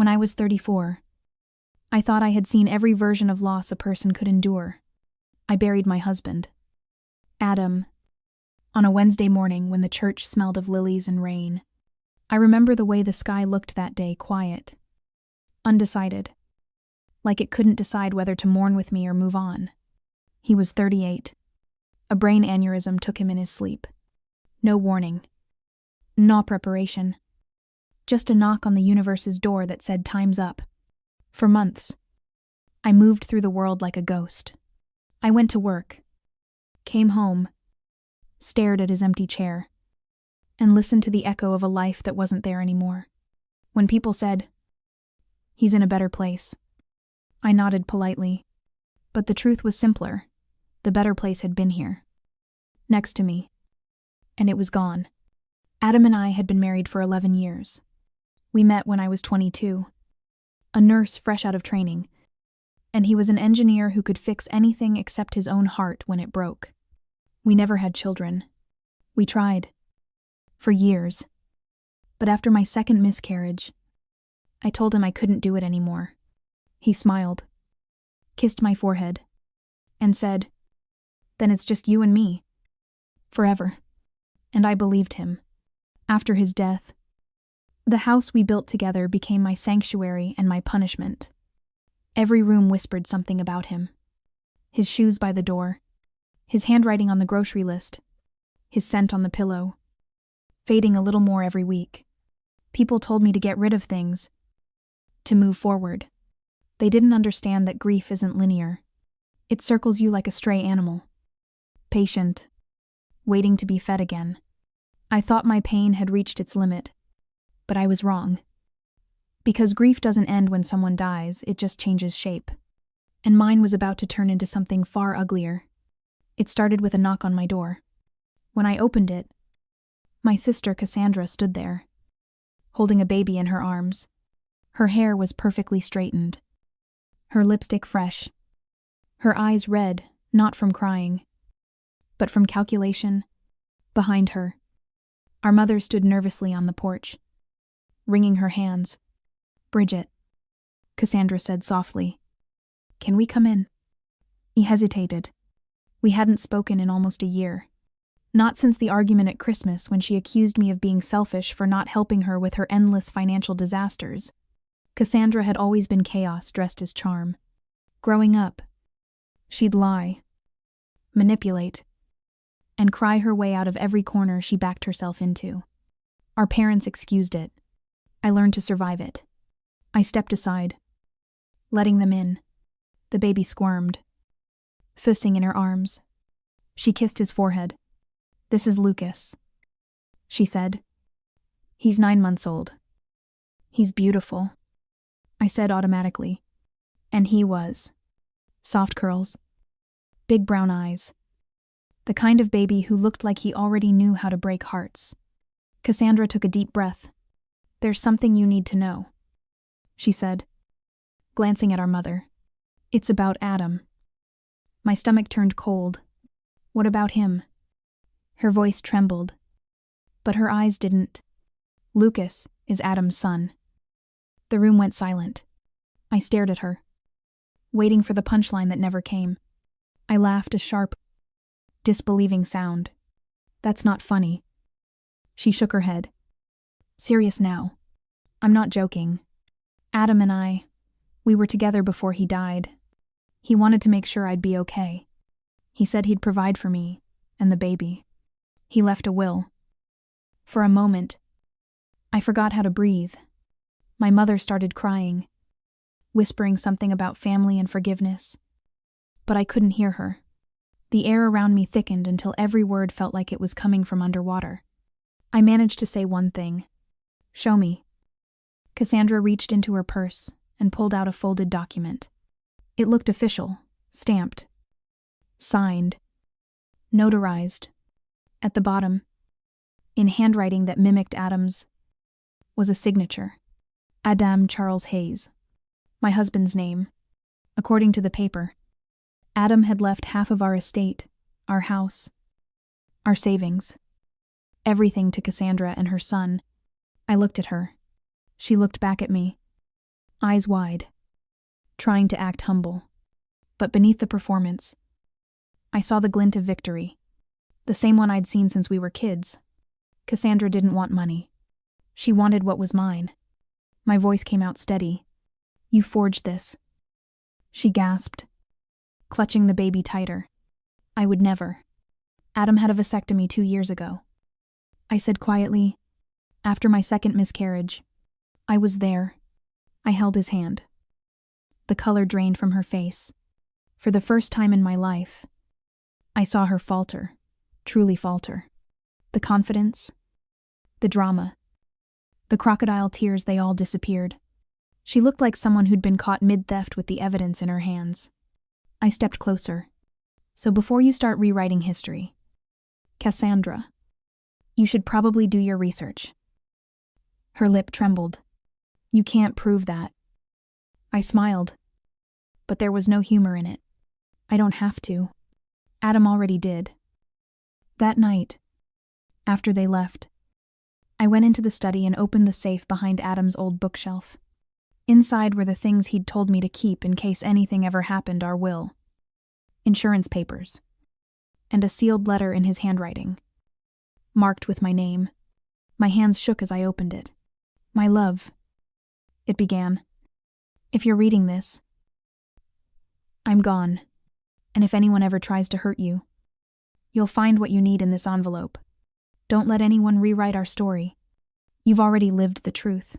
When I was 34, I thought I had seen every version of loss a person could endure. I buried my husband, Adam, on a Wednesday morning when the church smelled of lilies and rain. I remember the way the sky looked that day, quiet, undecided, like it couldn't decide whether to mourn with me or move on. He was 38. A brain aneurysm took him in his sleep. No warning. No preparation. Just a knock on the universe's door that said time's up. For months, I moved through the world like a ghost. I went to work, came home, stared at his empty chair, and listened to the echo of a life that wasn't there anymore. When people said, "He's in a better place," I nodded politely, but the truth was simpler. The better place had been here, next to me, and it was gone. Adam and I had been married for 11 years. We met when I was 22, a nurse fresh out of training, and he was an engineer who could fix anything except his own heart when it broke. We never had children. We tried, for years, but after my second miscarriage, I told him I couldn't do it anymore. He smiled, kissed my forehead, and said, "Then it's just you and me, forever." And I believed him. After his death, the house we built together became my sanctuary and my punishment. Every room whispered something about him. His shoes by the door, his handwriting on the grocery list, his scent on the pillow, fading a little more every week. People told me to get rid of things, to move forward. They didn't understand that grief isn't linear. It circles you like a stray animal, patient, waiting to be fed again. I thought my pain had reached its limit, but I was wrong. Because grief doesn't end when someone dies, it just changes shape. And mine was about to turn into something far uglier. It started with a knock on my door. When I opened it, my sister Cassandra stood there, holding a baby in her arms. Her hair was perfectly straightened, her lipstick fresh, her eyes red, not from crying, but from calculation. Behind her, our mother stood nervously on the porch, wringing her hands. "Bridget," Cassandra said softly, "can we come in?" He hesitated. We hadn't spoken in almost a year. Not since the argument at Christmas when she accused me of being selfish for not helping her with her endless financial disasters. Cassandra had always been chaos dressed as charm. Growing up, she'd lie, manipulate, and cry her way out of every corner she backed herself into. Our parents excused it. I learned to survive it. I stepped aside, letting them in. The baby squirmed, fussing in her arms. She kissed his forehead. "This is Lucas," she said. "He's 9 months old. He's beautiful," I said automatically. And he was. Soft curls, big brown eyes. The kind of baby who looked like he already knew how to break hearts. Cassandra took a deep breath. "There's something you need to know," she said, glancing at our mother. "It's about Adam." My stomach turned cold. "What about him?" Her voice trembled, but her eyes didn't. "Lucas is Adam's son." The room went silent. I stared at her, waiting for the punchline that never came. I laughed a sharp, disbelieving sound. "That's not funny." She shook her head. "Serious now. I'm not joking. Adam and I, we were together before he died. He wanted to make sure I'd be okay. He said he'd provide for me and the baby. He left a will." For a moment, I forgot how to breathe. My mother started crying, whispering something about family and forgiveness. But I couldn't hear her. The air around me thickened until every word felt like it was coming from underwater. I managed to say one thing. "Show me." Cassandra reached into her purse and pulled out a folded document. It looked official, stamped, signed, notarized. At the bottom, in handwriting that mimicked Adam's, was a signature. Adam Charles Hayes, my husband's name. According to the paper, Adam had left half of our estate, our house, our savings, everything to Cassandra and her son. I looked at her. She looked back at me. eyes wide, trying to act humble. But beneath the performance, I saw the glint of victory, the same one I'd seen since we were kids. Cassandra didn't want money. She wanted what was mine. My voice came out steady. You forged this. She gasped, clutching the baby tighter. I would never. Adam had a vasectomy 2 years ago. I said quietly, after my second miscarriage. I was there. I held his hand. The color drained from her face. For the first time in my life, I saw her falter, truly falter. The confidence, the drama, the crocodile tears, they all disappeared. She looked like someone who'd been caught mid-theft with the evidence in her hands. I stepped closer. So before you start rewriting history, Cassandra, you should probably do your research. Her lip trembled. You can't prove that. I smiled, but there was no humor in it. I don't have to. Adam already did. That night, after they left, I went into the study and opened the safe behind Adam's old bookshelf. Inside were the things he'd told me to keep in case anything ever happened, our will, insurance papers, and a sealed letter in his handwriting, marked with my name. My hands shook as I opened it. My love, it began. If you're reading this, I'm gone, and if anyone ever tries to hurt you, you'll find what you need in this envelope. Don't let anyone rewrite our story. You've already lived the truth.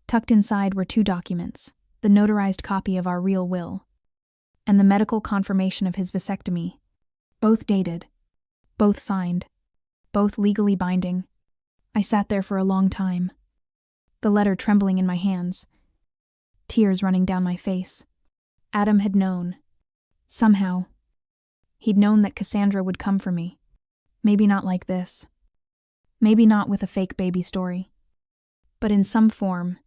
Tucked inside were 2 documents, the notarized copy of our real will, and the medical confirmation of his vasectomy, both dated, both signed, both legally binding. I sat there for a long time, the letter trembling in my hands, tears running down my face. Adam had known. Somehow. He'd known that Cassandra would come for me. Maybe not like this. Maybe not with a fake baby story. But in some form,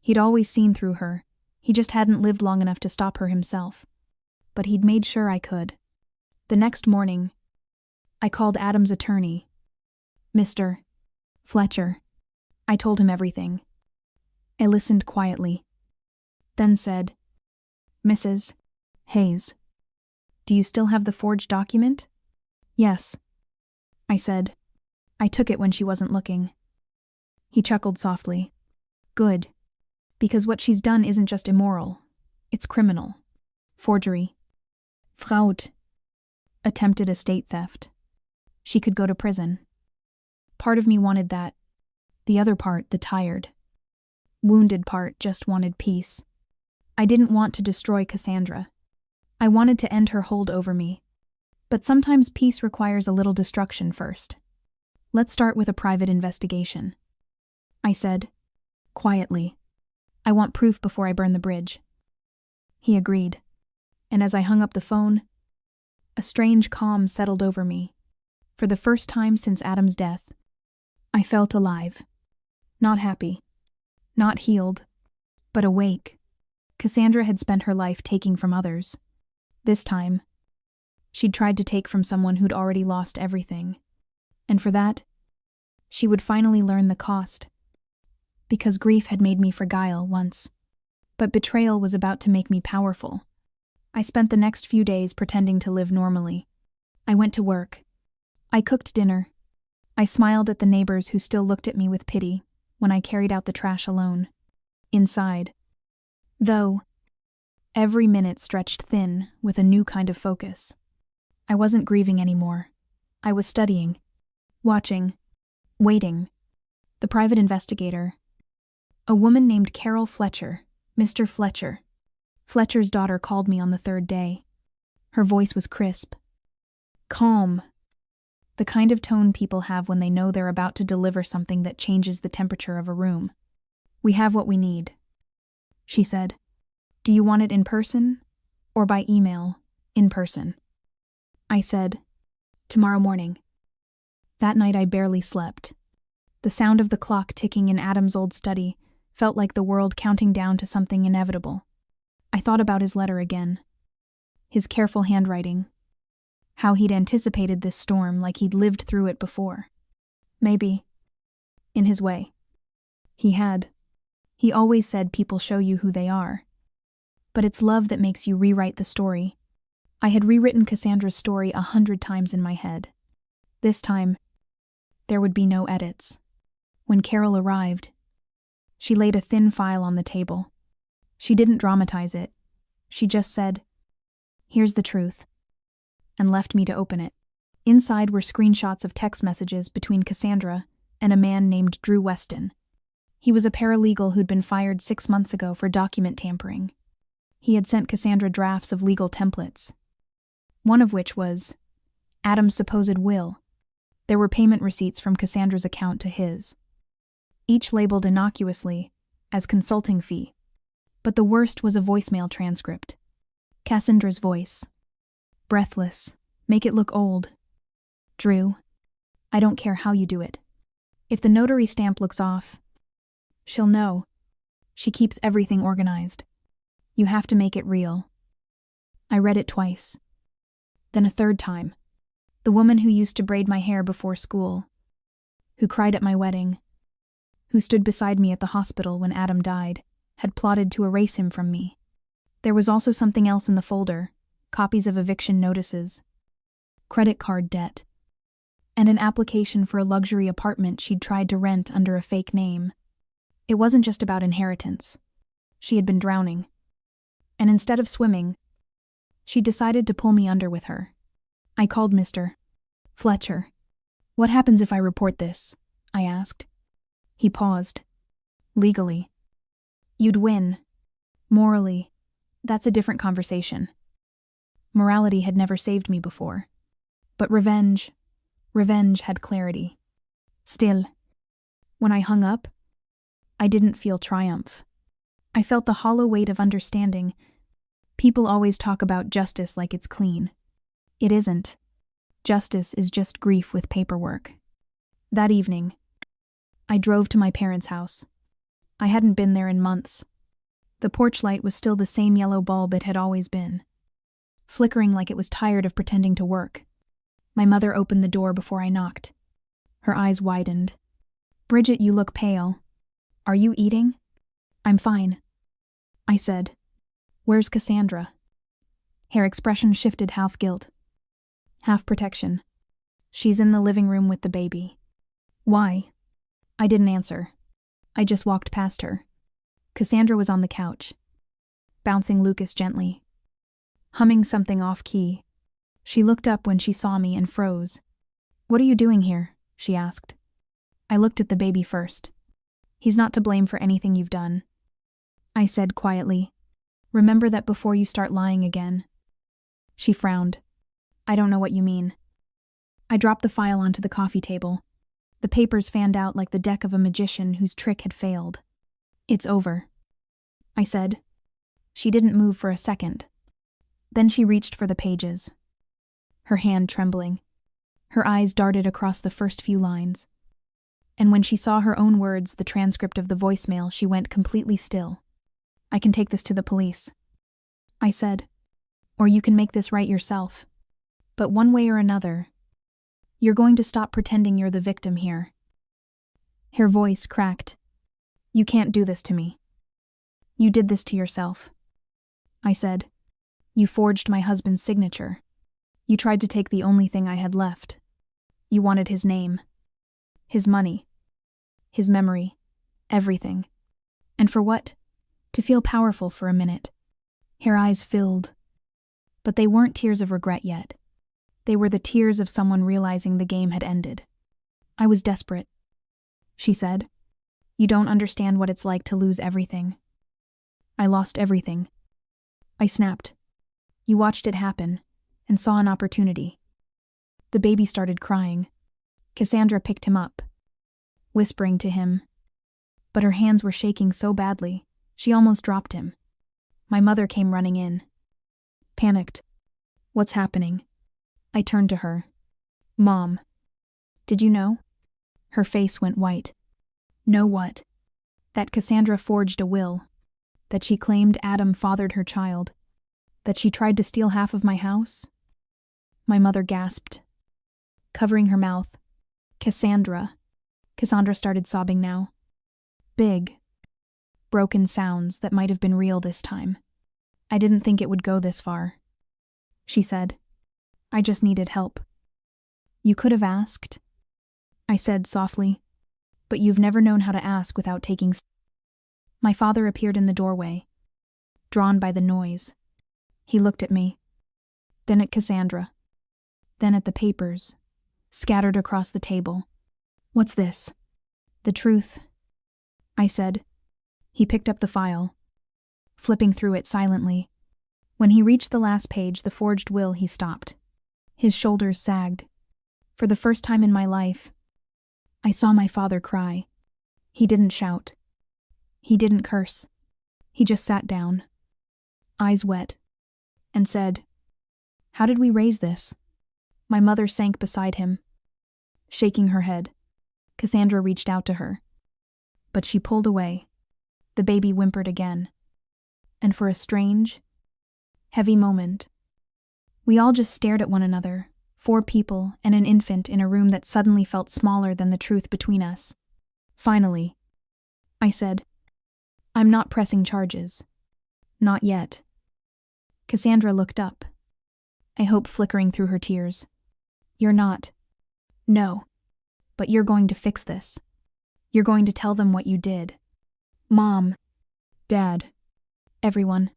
he'd always seen through her. He just hadn't lived long enough to stop her himself. But he'd made sure I could. The next morning, I called Adam's attorney, Mr. Fletcher. I told him everything. I listened quietly, then said, Mrs. Hayes, do you still have the forged document? Yes, I said. I took it when she wasn't looking. He chuckled softly. Good. Because what she's done isn't just immoral, it's criminal. Forgery. Fraud. Attempted estate theft. She could go to prison. Part of me wanted that. The other part, the tired, wounded part, just wanted peace. I didn't want to destroy Cassandra. I wanted to end her hold over me. But sometimes peace requires a little destruction first. Let's start with a private investigation, I said, quietly. I want proof before I burn the bridge. He agreed, and as I hung up the phone, a strange calm settled over me. For the first time since Adam's death, I felt alive. Not happy, not healed, but awake. Cassandra had spent her life taking from others. This time, she'd tried to take from someone who'd already lost everything. And for that, she would finally learn the cost. Because grief had made me fragile once, but betrayal was about to make me powerful. I spent the next few days pretending to live normally. I went to work. I cooked dinner. I smiled at the neighbors who still looked at me with pity when I carried out the trash alone. Inside, though, every minute stretched thin with a new kind of focus. I wasn't grieving anymore. I was studying, watching, waiting. The private investigator, a woman named Carol Fletcher, Mr. Fletcher. Fletcher's daughter called me on the 3rd day. Her voice was crisp, calm, the kind of tone people have when they know they're about to deliver something that changes the temperature of a room. We have what we need, she said. Do you want it in person or by email? In person. I said, tomorrow morning. That night I barely slept. The sound of the clock ticking in Adam's old study felt like the world counting down to something inevitable. I thought about his letter again. His careful handwriting. How he'd anticipated this storm like he'd lived through it before. Maybe, in his way, he had. He always said people show you who they are. But it's love that makes you rewrite the story. I had rewritten Cassandra's story 100 times in my head. This time, there would be no edits. When Carol arrived, she laid a thin file on the table. She didn't dramatize it. She just said, "Here's the truth," and left me to open it. Inside were screenshots of text messages between Cassandra and a man named Drew Weston. He was a paralegal who'd been fired 6 months ago for document tampering. He had sent Cassandra drafts of legal templates, one of which was Adam's supposed will. There were payment receipts from Cassandra's account to his, each labeled innocuously as consulting fee. But the worst was a voicemail transcript. Cassandra's voice. Breathless. Make it look old. "Drew, I don't care how you do it. If the notary stamp looks off, she'll know. She keeps everything organized. You have to make it real." I read it twice. Then a third time. The woman who used to braid my hair before school, who cried at my wedding, who stood beside me at the hospital when Adam died, had plotted to erase him from me. There was also something else in the folder, copies of eviction notices, credit card debt, and an application for a luxury apartment she'd tried to rent under a fake name. It wasn't just about inheritance. She had been drowning. And instead of swimming, she decided to pull me under with her. I called Mr. Fletcher. "What happens if I report this?" I asked. He paused. "Legally, you'd win. Morally, that's a different conversation." Morality had never saved me before. But revenge had clarity. Still, when I hung up, I didn't feel triumph. I felt the hollow weight of understanding. People always talk about justice like it's clean. It isn't. Justice is just grief with paperwork. That evening, I drove to my parents' house. I hadn't been there in months. The porch light was still the same yellow bulb it had always been, flickering like it was tired of pretending to work. My mother opened the door before I knocked. Her eyes widened. "Bridget, you look pale. Are you eating?" "I'm fine," I said. "Where's Cassandra?" Her expression shifted, half guilt, half protection. "She's in the living room with the baby." "Why?" I didn't answer. I just walked past her. Cassandra was on the couch, bouncing Lucas gently, humming something off-key. She looked up when she saw me and froze. "What are you doing here?" she asked. I looked at the baby first. "He's not to blame for anything you've done," I said quietly. "Remember that before you start lying again." She frowned. "I don't know what you mean." I dropped the file onto the coffee table. The papers fanned out like the deck of a magician whose trick had failed. "It's over," I said. She didn't move for a second. Then she reached for the pages, her hand trembling. Her eyes darted across the first few lines. And when she saw her own words, the transcript of the voicemail, she went completely still. "I can take this to the police," I said. "Or you can make this right yourself. But one way or another, you're going to stop pretending you're the victim here." Her voice cracked. "You can't do this to me. You did this to yourself," I said. "You forged my husband's signature. You tried to take the only thing I had left. You wanted his name, his money, his memory, everything. And for what? To feel powerful for a minute." Her eyes filled. But they weren't tears of regret yet. They were the tears of someone realizing the game had ended. "I was desperate," she said. "You don't understand what it's like to lose everything." "I lost everything," I snapped. "You watched it happen and saw an opportunity." The baby started crying. Cassandra picked him up, whispering to him, but her hands were shaking so badly, she almost dropped him. My mother came running in, panicked. "What's happening?" I turned to her. "Mom, did you know?" Her face went white. "Know what?" "That Cassandra forged a will. That she claimed Adam fathered her child. That she tried to steal half of my house." My mother gasped, covering her mouth. Cassandra started sobbing now. Big, broken sounds that might have been real this time. I didn't think it would go this far. She said, I just needed help. You could have asked, I said softly, but you've never known how to ask without taking. My father appeared in the doorway, drawn by the noise. He looked at me, then at Cassandra, then at the papers, scattered across the table. What's this? The truth, I said. He picked up the file, flipping through it silently. When he reached the last page, the forged will, he stopped. His shoulders sagged. For the first time in my life, I saw my father cry. He didn't shout. He didn't curse. He just sat down, eyes wet, and said, How did we raise this? My mother sank beside him, shaking her head. Cassandra reached out to her, but she pulled away. The baby whimpered again. And for a strange, heavy moment, we all just stared at one another, 4 people and an infant in a room that suddenly felt smaller than the truth between us. Finally, I said, I'm not pressing charges. Not yet. Cassandra looked up, a hope flickering through her tears. You're not. No. But you're going to fix this. You're going to tell them what you did. Mom, Dad, everyone.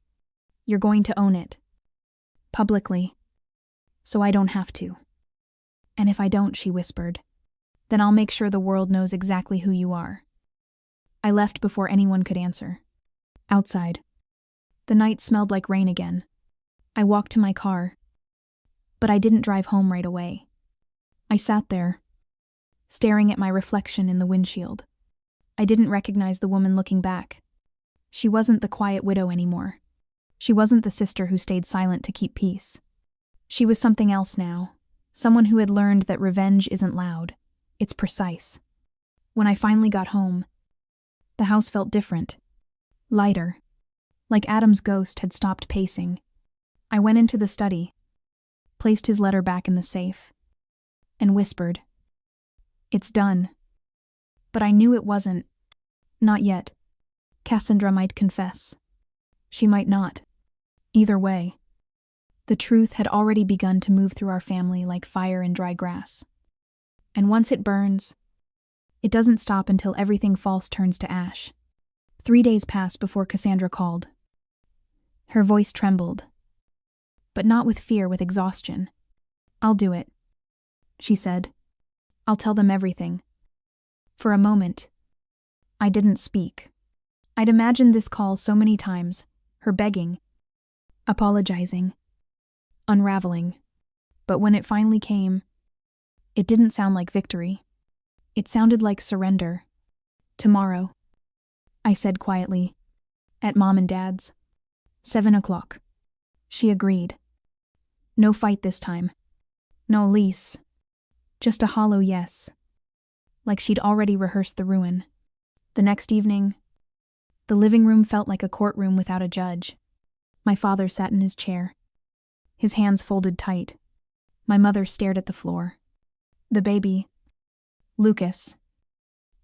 You're going to own it. Publicly. So I don't have to. And if I don't, she whispered, then I'll make sure the world knows exactly who you are. I left before anyone could answer. Outside, the night smelled like rain again. I walked to my car, but I didn't drive home right away. I sat there, staring at my reflection in the windshield. I didn't recognize the woman looking back. She wasn't the quiet widow anymore. She wasn't the sister who stayed silent to keep peace. She was something else now, someone who had learned that revenge isn't loud, it's precise. When I finally got home, the house felt different, lighter, like Adam's ghost had stopped pacing. I went into the study, placed his letter back in the safe, and whispered, It's done. But I knew it wasn't. Not yet. Cassandra might confess. She might not. Either way, the truth had already begun to move through our family like fire in dry grass. And once it burns, it doesn't stop until everything false turns to ash. 3 days passed before Cassandra called. Her voice trembled, but not with fear, with exhaustion. I'll do it, she said. I'll tell them everything. For a moment, I didn't speak. I'd imagined this call so many times, her begging, apologizing, unraveling. But when it finally came, it didn't sound like victory. It sounded like surrender. Tomorrow, I said quietly, at Mom and Dad's. 7 o'clock. She agreed. No fight this time. No lease. Just a hollow yes. Like she'd already rehearsed the ruin. The next evening, the living room felt like a courtroom without a judge. My father sat in his chair, his hands folded tight. My mother stared at the floor. The baby, Lucas,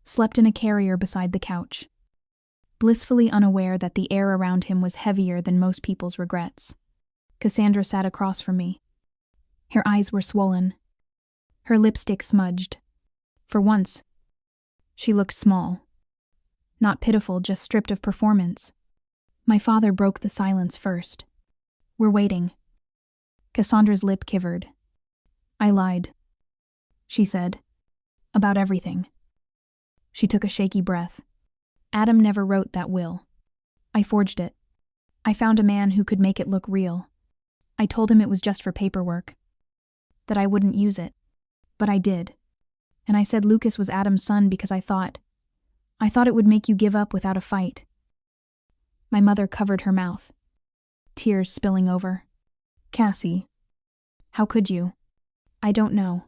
slept in a carrier beside the couch, blissfully unaware that the air around him was heavier than most people's regrets. Cassandra sat across from me. Her eyes were swollen, her lipstick smudged. For once, she looked small. Not pitiful, just stripped of performance. My father broke the silence first. We're waiting. Cassandra's lip quivered. I lied, she said. About everything. She took a shaky breath. Adam never wrote that will. I forged it. I found a man who could make it look real. I told him it was just for paperwork, that I wouldn't use it. But I did. And I said Lucas was Adam's son because I thought it would make you give up without a fight. My mother covered her mouth, tears spilling over. Cassie, how could you? I don't know,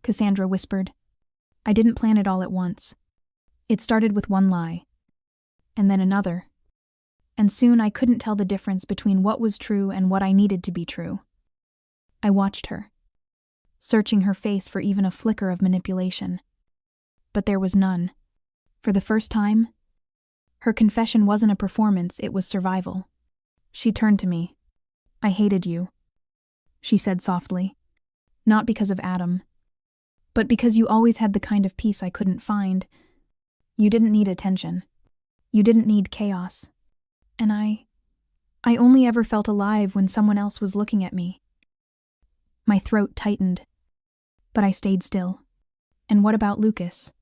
Cassandra whispered. I didn't plan it all at once. It started with one lie, and then another. And soon I couldn't tell the difference between what was true and what I needed to be true. I watched her, searching her face for even a flicker of manipulation. But there was none. For the first time, Her confession wasn't a performance, it was survival. She turned to me. "I hated you," she said softly. "Not because of Adam, but because you always had the kind of peace I couldn't find. You didn't need attention. You didn't need chaos. And I only ever felt alive when someone else was looking at me." My throat tightened, but I stayed still. "And what about Lucas?"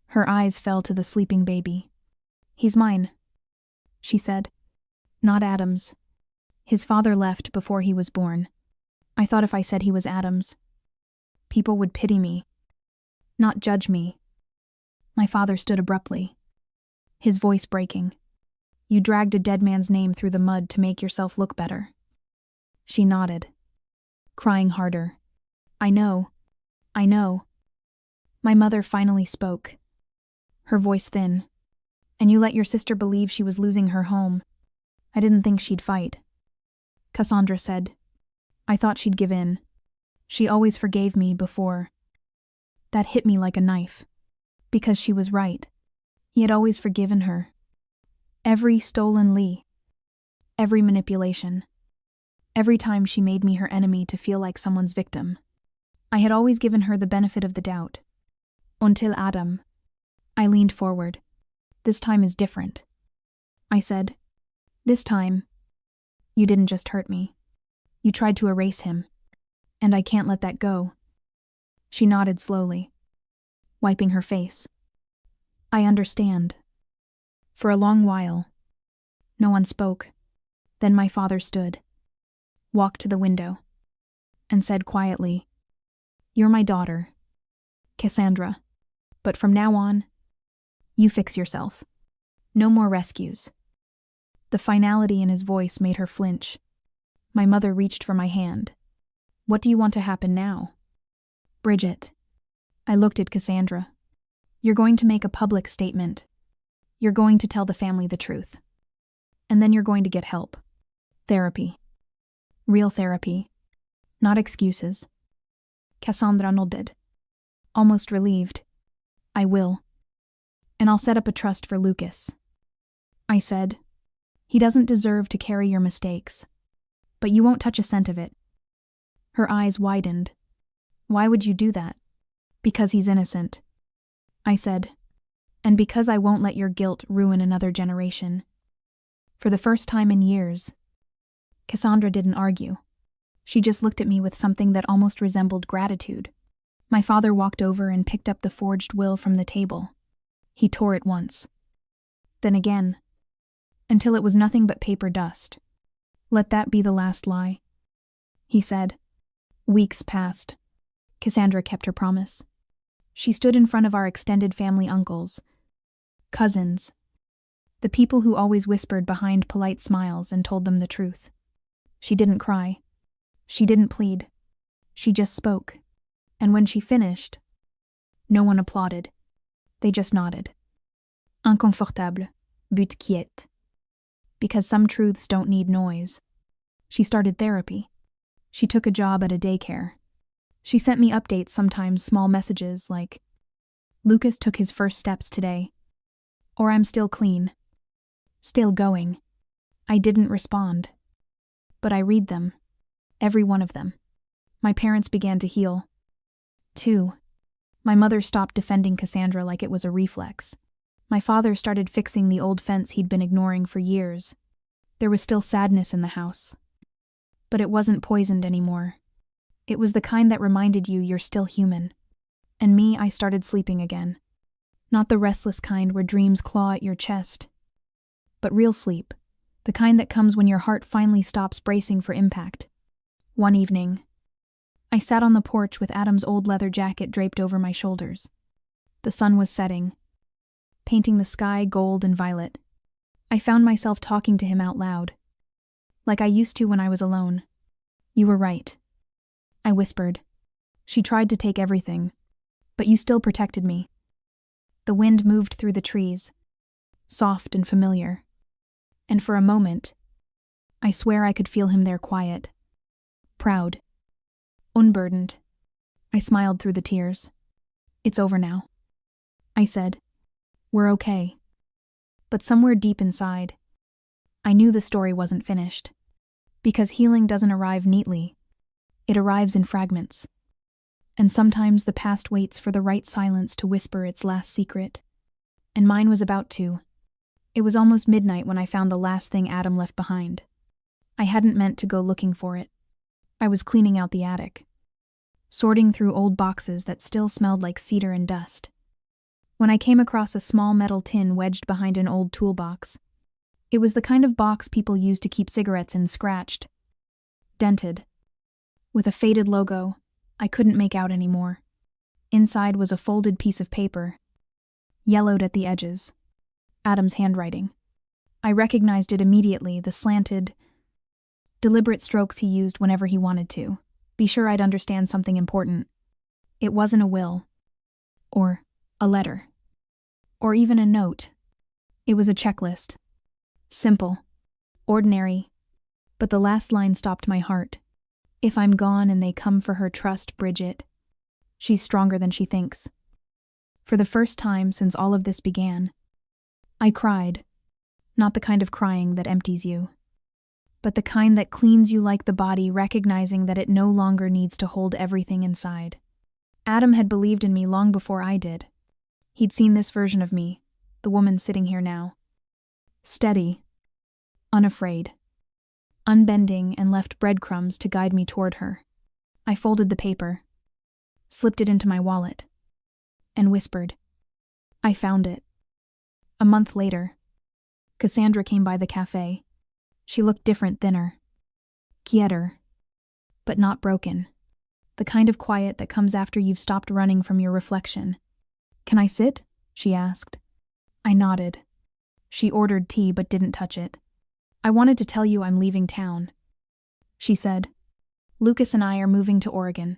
Her eyes fell to the sleeping baby. "He's mine," she said. "Not Adam's. His father left before he was born. I thought if I said he was Adam's, people would pity me, not judge me." My father stood abruptly, his voice breaking. "You dragged a dead man's name through the mud to make yourself look better." She nodded, crying harder. I know. My mother finally spoke, her voice thin. "And you let your sister believe she was losing her home. I didn't think she'd fight," Cassandra said. "I thought she'd give in. She always forgave me before." That hit me like a knife, because she was right. He had always forgiven her. Every stolen Lee, every manipulation, every time she made me her enemy to feel like someone's victim. I had always given her the benefit of the doubt. Until Adam. I leaned forward. "This time is different," I said. "This time, you didn't just hurt me. You tried to erase him, and I can't let that go." She nodded slowly, wiping her face. "I understand." For a long while, no one spoke. Then my father stood, walked to the window, and said quietly, "You're my daughter, Cassandra, but from now on, you fix yourself. No more rescues." The finality in his voice made her flinch. My mother reached for my hand. "What do you want to happen now?" "Bridget." I looked at Cassandra. "You're going to make a public statement. You're going to tell the family the truth. And then you're going to get help. Therapy. Real therapy. Not excuses." Cassandra nodded, almost relieved. "I will. And I'll set up a trust for Lucas," I said. "He doesn't deserve to carry your mistakes. But you won't touch a cent of it." Her eyes widened. "Why would you do that?" "Because he's innocent," I said. "And because I won't let your guilt ruin another generation." For the first time in years, Cassandra didn't argue. She just looked at me with something that almost resembled gratitude. My father walked over and picked up the forged will from the table. He tore it once, then again, until it was nothing but paper dust. "Let that be the last lie," he said. Weeks passed. Cassandra kept her promise. She stood in front of our extended family uncles, cousins, the people who always whispered behind polite smiles and told them the truth. She didn't cry. She didn't plead. She just spoke. And when she finished, no one applauded. They just nodded. Inconfortable, but quiet. Because some truths don't need noise. She started therapy. She took a job at a daycare. She sent me updates, sometimes small messages like, "Lucas took his first steps today," or "I'm still clean. Still going." I didn't respond. But I read them. Every one of them. My parents began to heal. Too. My mother stopped defending Cassandra like it was a reflex. My father started fixing the old fence he'd been ignoring for years. There was still sadness in the house. But it wasn't poisoned anymore. It was the kind that reminded you you're still human. And me, I started sleeping again. Not the restless kind where dreams claw at your chest, but real sleep, the kind that comes when your heart finally stops bracing for impact. One evening, I sat on the porch with Adam's old leather jacket draped over my shoulders. The sun was setting, painting the sky gold and violet. I found myself talking to him out loud, like I used to when I was alone. "You were right," I whispered. "She tried to take everything, but you still protected me." The wind moved through the trees, soft and familiar. And for a moment, I swear I could feel him there, quiet, proud, unburdened. I smiled through the tears. "It's over now," I said. "We're okay." But somewhere deep inside, I knew the story wasn't finished. Because healing doesn't arrive neatly. It arrives in fragments. And sometimes the past waits for the right silence to whisper its last secret. And mine was about to. It was almost midnight when I found the last thing Adam left behind. I hadn't meant to go looking for it. I was cleaning out the attic, sorting through old boxes that still smelled like cedar and dust, when I came across a small metal tin wedged behind an old toolbox. It was the kind of box people use to keep cigarettes in, scratched, dented, with a faded logo I couldn't make out anymore. Inside was a folded piece of paper, yellowed at the edges. Adam's handwriting. I recognized it immediately, the slanted, deliberate strokes he used whenever he wanted to. Be sure I'd understand something important. It wasn't a will, or a letter, or even a note. It was a checklist. Simple, ordinary, but the last line stopped my heart. If I'm gone and they come for her, trust Bridget. She's stronger than she thinks. For the first time since all of this began, I cried. Not the kind of crying that empties you, but the kind that cleans you like the body, recognizing that it no longer needs to hold everything inside. Adam had believed in me long before I did. He'd seen this version of me, the woman sitting here now. Steady, unafraid, unbending, and left breadcrumbs to guide me toward her. I folded the paper, slipped it into my wallet, and whispered, I found it. A month later, Cassandra came by the cafe. She looked different, thinner, quieter, but not broken. The kind of quiet that comes after you've stopped running from your reflection. Can I sit? She asked. I nodded. She ordered tea but didn't touch it. I wanted to tell you I'm leaving town, she said. Lucas and I are moving to Oregon.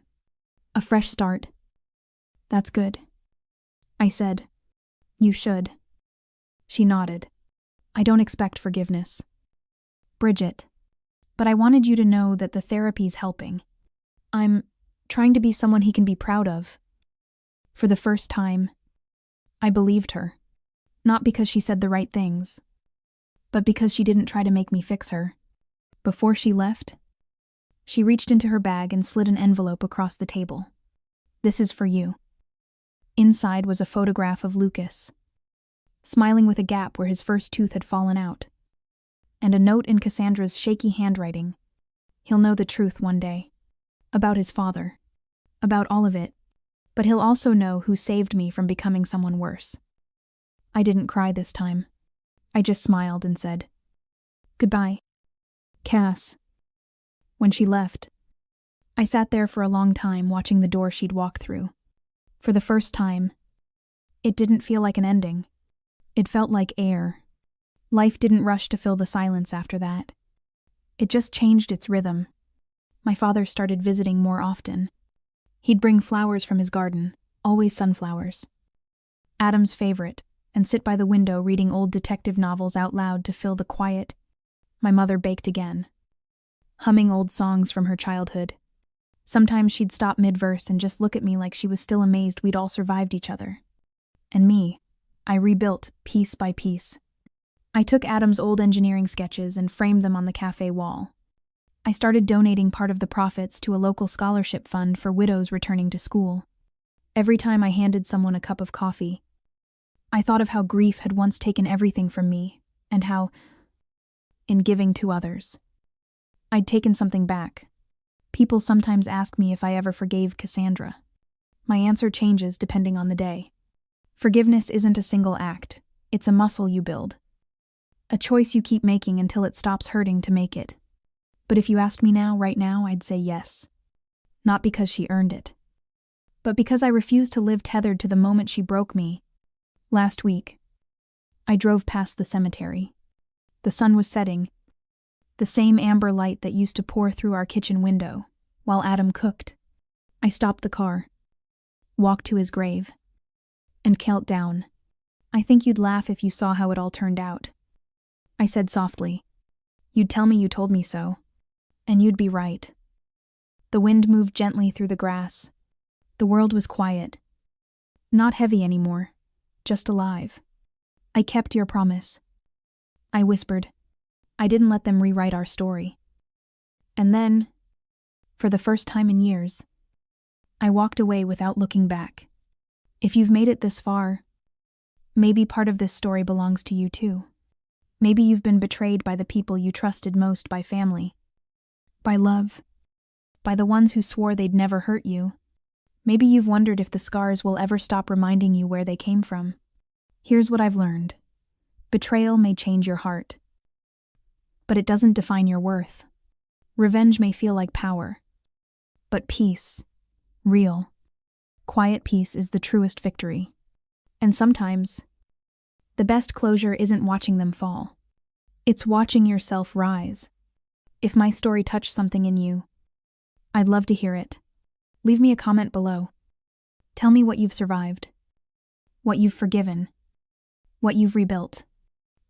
A fresh start. That's good, I said. You should. She nodded. I don't expect forgiveness, Bridget, but I wanted you to know that the therapy's helping. I'm trying to be someone he can be proud of. For the first time, I believed her. Not because she said the right things, but because she didn't try to make me fix her. Before she left, she reached into her bag and slid an envelope across the table. This is for you. Inside was a photograph of Lucas, smiling with a gap where his first tooth had fallen out, and a note in Cassandra's shaky handwriting. He'll know the truth one day. About his father. About all of it. But he'll also know who saved me from becoming someone worse. I didn't cry this time. I just smiled and said, Goodbye, Cass. When she left, I sat there for a long time watching the door she'd walked through. For the first time, it didn't feel like an ending. It felt like air. Life didn't rush to fill the silence after that. It just changed its rhythm. My father started visiting more often. He'd bring flowers from his garden, always sunflowers. Adam's favorite, and sit by the window reading old detective novels out loud to fill the quiet. My mother baked again, humming old songs from her childhood. Sometimes she'd stop mid-verse and just look at me like she was still amazed we'd all survived each other. And me, I rebuilt piece by piece. I took Adam's old engineering sketches and framed them on the cafe wall. I started donating part of the profits to a local scholarship fund for widows returning to school. Every time I handed someone a cup of coffee, I thought of how grief had once taken everything from me, and how, in giving to others, I'd taken something back. People sometimes ask me if I ever forgave Cassandra. My answer changes depending on the day. Forgiveness isn't a single act, it's a muscle you build. A choice you keep making until it stops hurting to make it. But if you asked me now, right now, I'd say yes. Not because she earned it, but because I refuse to live tethered to the moment she broke me. Last week, I drove past the cemetery. The sun was setting, the same amber light that used to pour through our kitchen window while Adam cooked. I stopped the car, walked to his grave, and knelt down. I think you'd laugh if you saw how it all turned out. I said softly, You'd tell me you told me so, and you'd be right. The wind moved gently through the grass. The world was quiet. Not heavy anymore, just alive. I kept your promise. I whispered. I didn't let them rewrite our story. And then, for the first time in years, I walked away without looking back. If you've made it this far, maybe part of this story belongs to you too. Maybe you've been betrayed by the people you trusted most, by family, by love, by the ones who swore they'd never hurt you. Maybe you've wondered if the scars will ever stop reminding you where they came from. Here's what I've learned. Betrayal may change your heart, but it doesn't define your worth. Revenge may feel like power, but peace, real, quiet peace, is the truest victory. And sometimes, the best closure isn't watching them fall. It's watching yourself rise. If my story touched something in you, I'd love to hear it. Leave me a comment below. Tell me what you've survived, what you've forgiven, what you've rebuilt.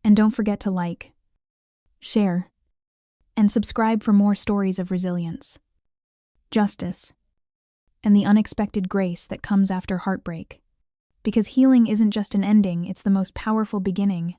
And don't forget to like, share, and subscribe for more stories of resilience, justice, and the unexpected grace that comes after heartbreak. Because healing isn't just an ending, it's the most powerful beginning.